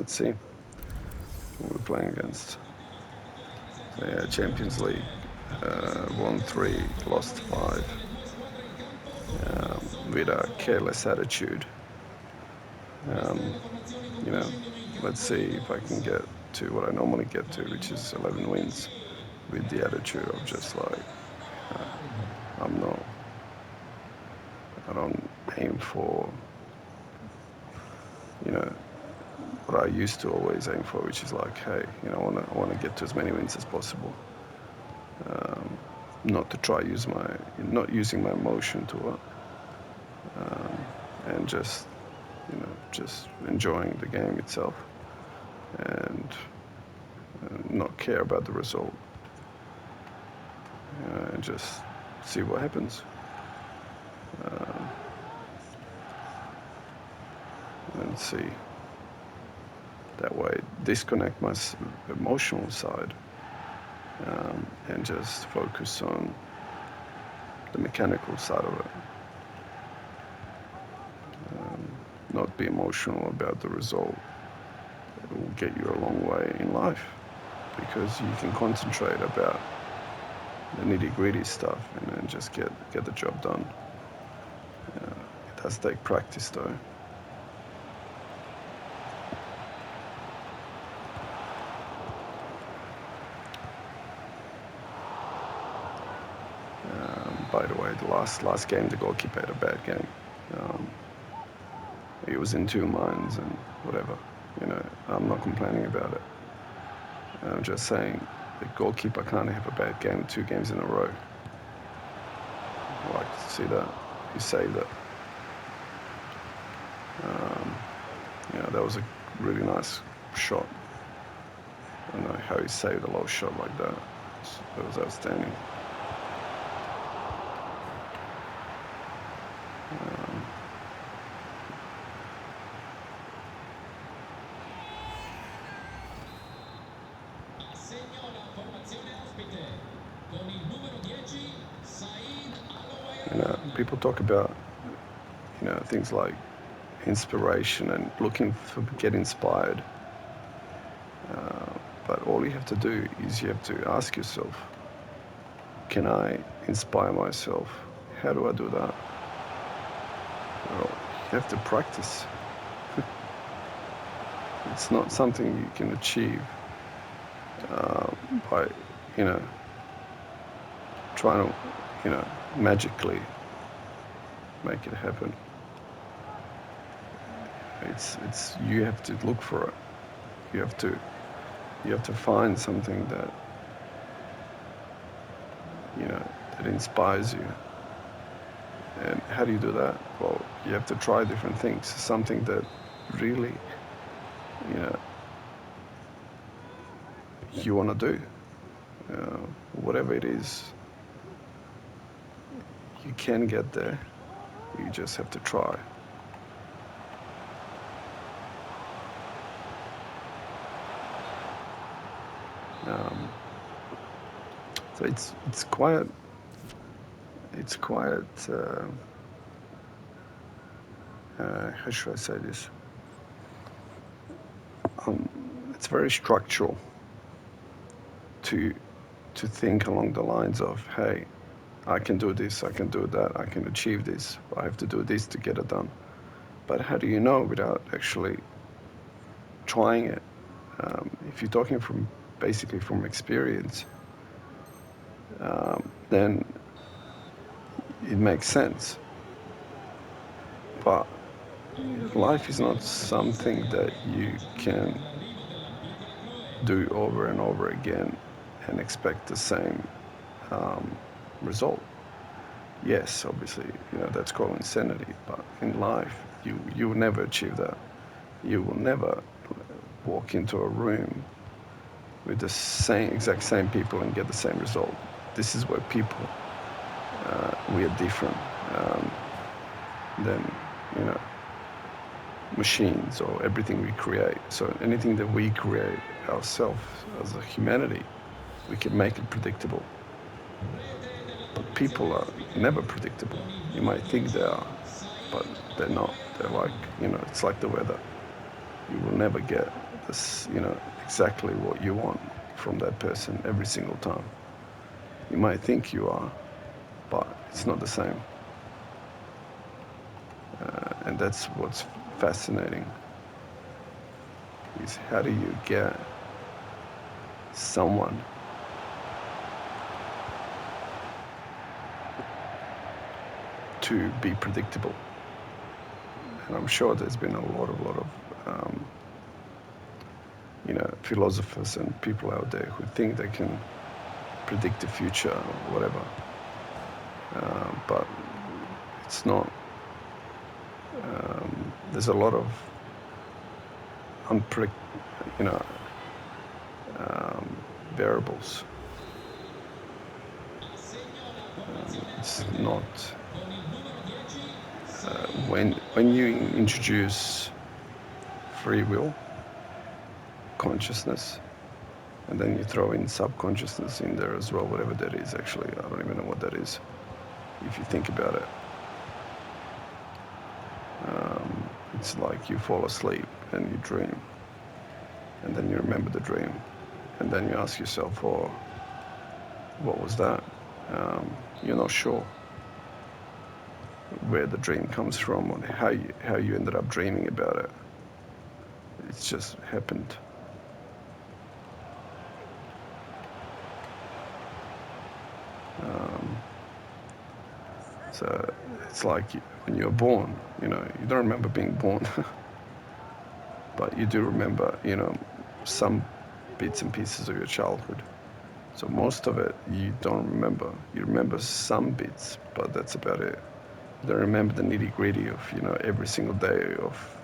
let's see who we're playing against. So yeah, Champions League, won 3, lost 5, with a careless attitude. You know, let's see if I can get to what I normally get to, which is 11 wins, with the attitude of just like, I don't aim for, you know, what I used to always aim for, which is like, hey, you know, I wanna get to as many wins as possible. Not to try not using my emotion to it, and just, you know, just enjoying the game itself, and not care about the result, and just see what happens. And see. That way, disconnect my emotional side, and just focus on the mechanical side of it. Not be emotional about the result. It will get you a long way in life, because you can concentrate about the nitty-gritty stuff and then just get the job done. It does take practice though. By the way, the last game, the goalkeeper had a bad game. He was in 2 minds and whatever. You know, I'm not complaining about it. I'm just saying the goalkeeper can't have a bad game 2 games in a row. I like to see that. He saved it. You know, that was a really nice shot. I don't know how he saved a low shot like that. It was outstanding. You know, people talk about, you know, things like inspiration and looking to get inspired. But all you have to do is you have to ask yourself, can I inspire myself? How do I do that? Well, you have to practice. It's not something you can achieve by, you know, trying to, you know, magically make it happen. It's you have to look for it. You have to find something that, you know, that inspires you. And how do you do that? Well, you have to try different things. Something that really, you know, you want to do. Whatever it is, you can get there. You just have to try. So it's quite how should I say this? It's very structural to think along the lines of, hey, I can do this, I can do that, I can achieve this, I have to do this to get it done. But how do you know without actually trying it? If you're talking basically from experience, then it makes sense. But life is not something that you can do over and over again and expect the same result. Yes, obviously, you know, that's called insanity. But in life, you will never achieve that. You will never walk into a room with the exact same people and get the same result. This is where people, we are different than, you know, machines or everything we create. So anything that we create ourselves as a humanity, we can make it predictable. But people are never predictable. You might think they are, but they're not. They're like, you know, it's like the weather. You will never get this, exactly what you want from that person every single time. You might think you are, but it's not the same. And that's what's fascinating, is how do you get someone to be predictable? And I'm sure there's been a lot of philosophers and people out there who think they can predict the future or whatever, but it's not. There's a lot of variables. It's not when you introduce free will, consciousness, and then you throw in subconsciousness in there as well, whatever that is. Actually, I don't even know what that is, if you think about it. It's like you fall asleep and you dream, and then you remember the dream, and then you ask yourself, oh, what was that? You're not sure where the dream comes from or how you ended up dreaming about it. It's just happened. So it's like when you're born, you don't remember being born, but you do remember, some bits and pieces of your childhood. So most of it you don't remember. You remember some bits, but that's about it. You don't remember the nitty-gritty of, every single day of,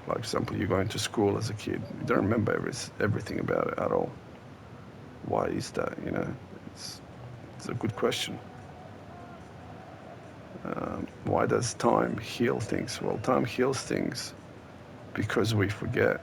like example, you're going to school as a kid. You don't remember everything about it at all. Why is that? It's a good question. Why does time heal things? Well, time heals things because we forget.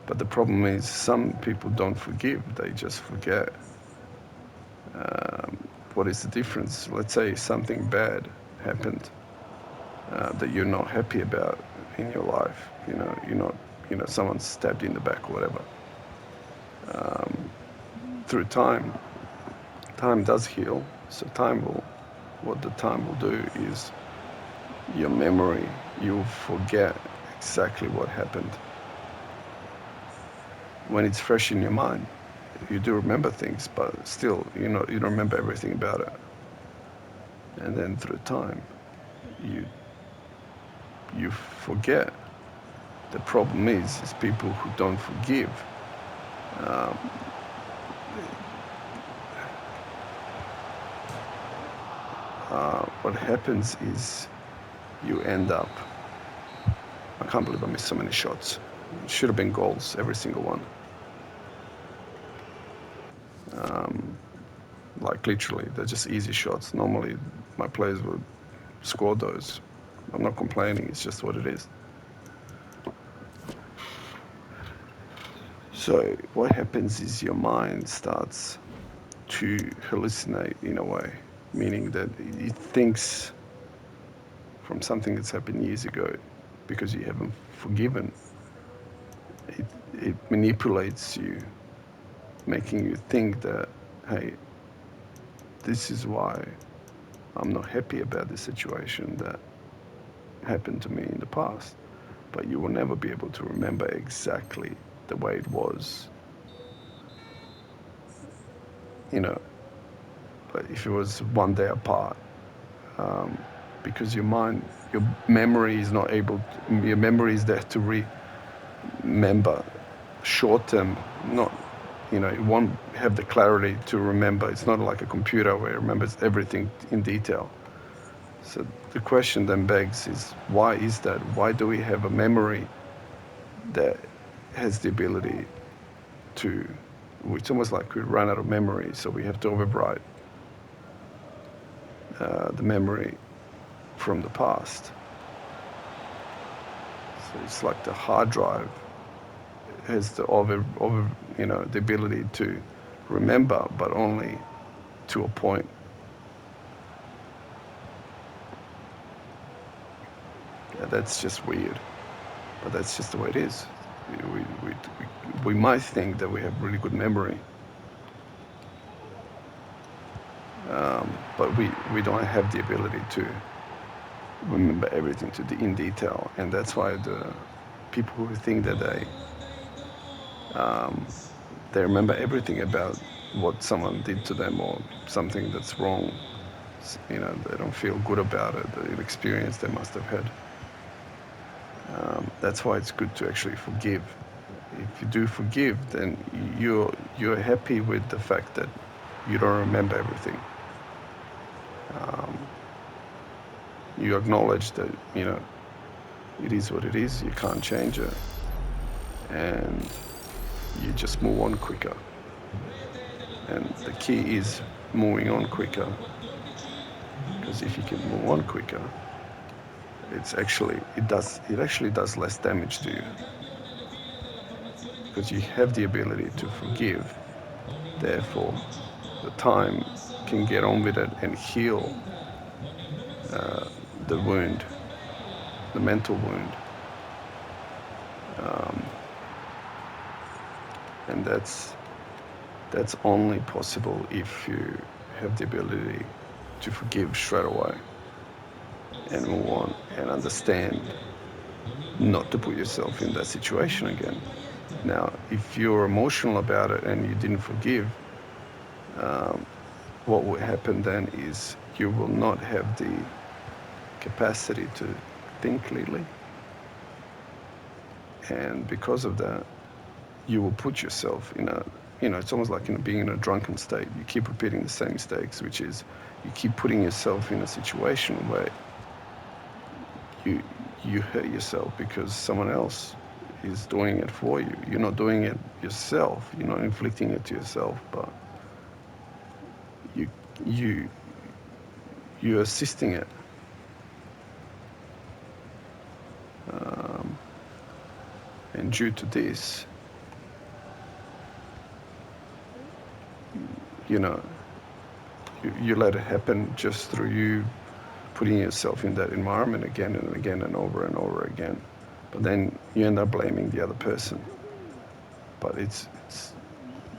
But the problem is some people don't forgive, they just forget. What is the difference? Let's say something bad happened that you're not happy about in your life. Someone stabbed you in the back or whatever. Through time does heal. So what the time will do is your memory, you'll forget exactly what happened. When it's fresh in your mind, you do remember things, but still, you don't remember everything about it. And then through time, you forget. The problem is people who don't forgive. What happens is you end up. I can't believe I missed so many shots. It should have been goals, every single one. Like literally, they're just easy shots. Normally, my players would score those. I'm not complaining, it's just what it is. So what happens is your mind starts to hallucinate in a way, meaning that it thinks from something that's happened years ago because you haven't forgiven. It manipulates you, making you think that, hey, this is why I'm not happy about this situation that happened to me in the past. But you will never be able to remember exactly the way it was. But if it was one day apart, because your memory is not able, your memory is there to remember short term, not, it won't have the clarity to remember. It's not like a computer where it remembers everything in detail. So the question then begs is, why is that? Why do we have a memory that has the ability to, it's almost like we run out of memory, so we have to overwrite the memory from the past. So it's like the hard drive has the the ability to remember, but only to a point. Yeah, that's just weird. but that's just the way it is. We might think that we have really good memory, but we don't have the ability to remember everything in detail, and that's why the people who think that they remember everything about what someone did to them or something that's wrong, they don't feel good about it, the experience they must have had. That's why it's good to actually forgive. If you do forgive, then you're happy with the fact that you don't remember everything. You acknowledge that it is what it is. You can't change it, and you just move on quicker. And the key is moving on quicker, because if you can move on quicker, it actually does less damage to you, because you have the ability to forgive. Therefore, the time can get on with it and heal the wound, the mental wound. And that's only possible if you have the ability to forgive straight away and move on and understand not to put yourself in that situation again. Now, if you're emotional about it and you didn't forgive, what will happen then is you will not have the capacity to think clearly. And because of that, you will put yourself in it's almost like being in a drunken state. You keep repeating the same mistakes, which is you keep putting yourself in a situation where you hurt yourself because someone else is doing it for you. You're not doing it yourself. You're not inflicting it to yourself, but you're assisting it. And due to this, you let it happen just through you putting yourself in that environment again and again and over again. But then you end up blaming the other person. But it's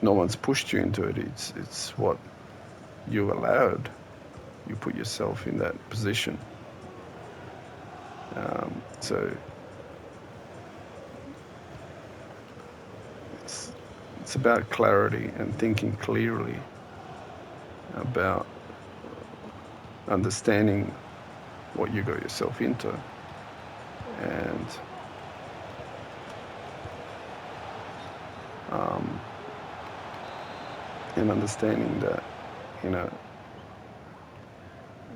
no one's pushed you into it. It's what you allowed. You put yourself in that position. So it's about clarity and thinking clearly about understanding what you got yourself into, and understanding that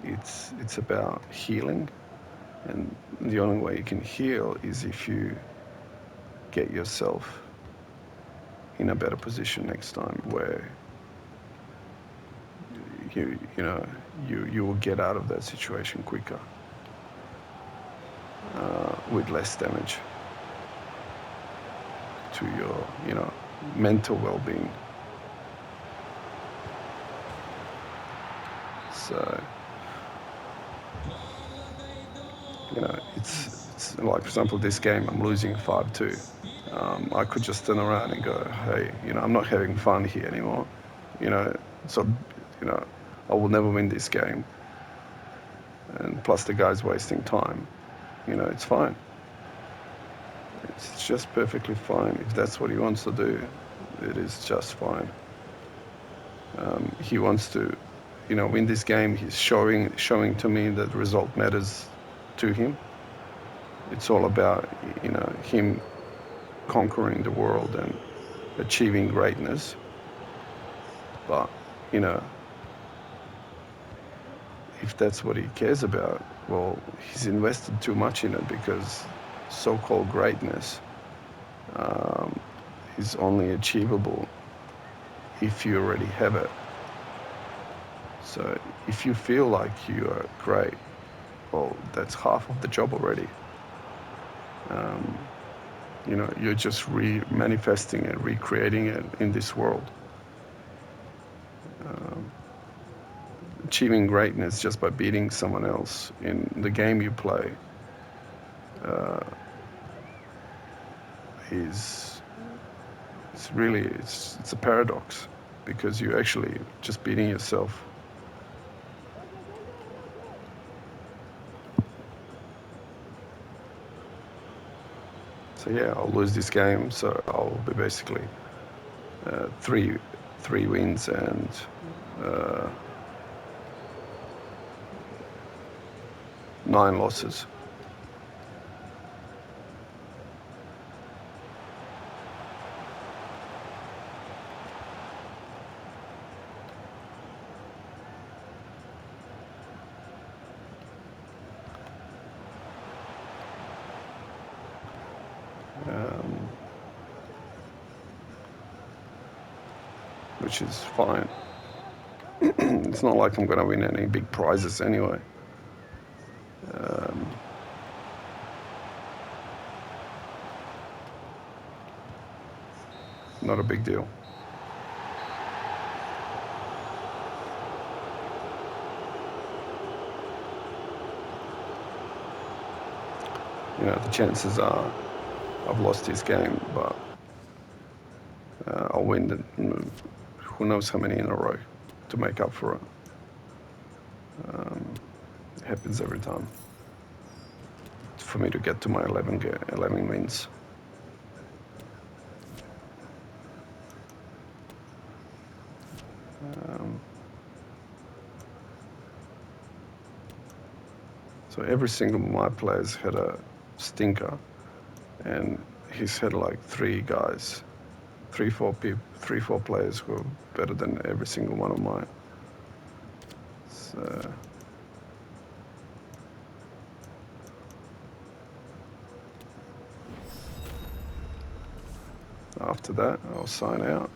it's about healing, and the only way you can heal is if you get yourself in a better position next time, where you will get out of that situation quicker, with less damage to your mental well-being. So it's like, for example, this game, I'm losing 5-2. I could just turn around and go, hey, I'm not having fun here anymore. So I will never win this game. And plus the guy's wasting time. It's fine. It's just perfectly fine. If that's what he wants to do, it is just fine. He wants to, win this game. He's showing to me that the result matters to him. It's all about, him conquering the world and achieving greatness. But, if that's what he cares about, well, he's invested too much in it, because so-called greatness is only achievable if you already have it. So if you feel like you are great, well, that's half of the job already. You're just manifesting it, recreating it in this world. Achieving greatness just by beating someone else in the game you play is it's a paradox, because you're actually just beating yourself. So yeah, I'll lose this game, so I'll be basically three wins and 9 losses. Which is fine. It's not like I'm going to win any big prizes anyway. Not a big deal. You know, the chances are I've lost this game, but I'll win who knows how many in a row to make up for it. It happens every time. For me to get to my 11 wins. So every single one of my players had a stinker, and he's had like 3 guys, 4 players who are better than every single one of mine. So after that, I'll sign out.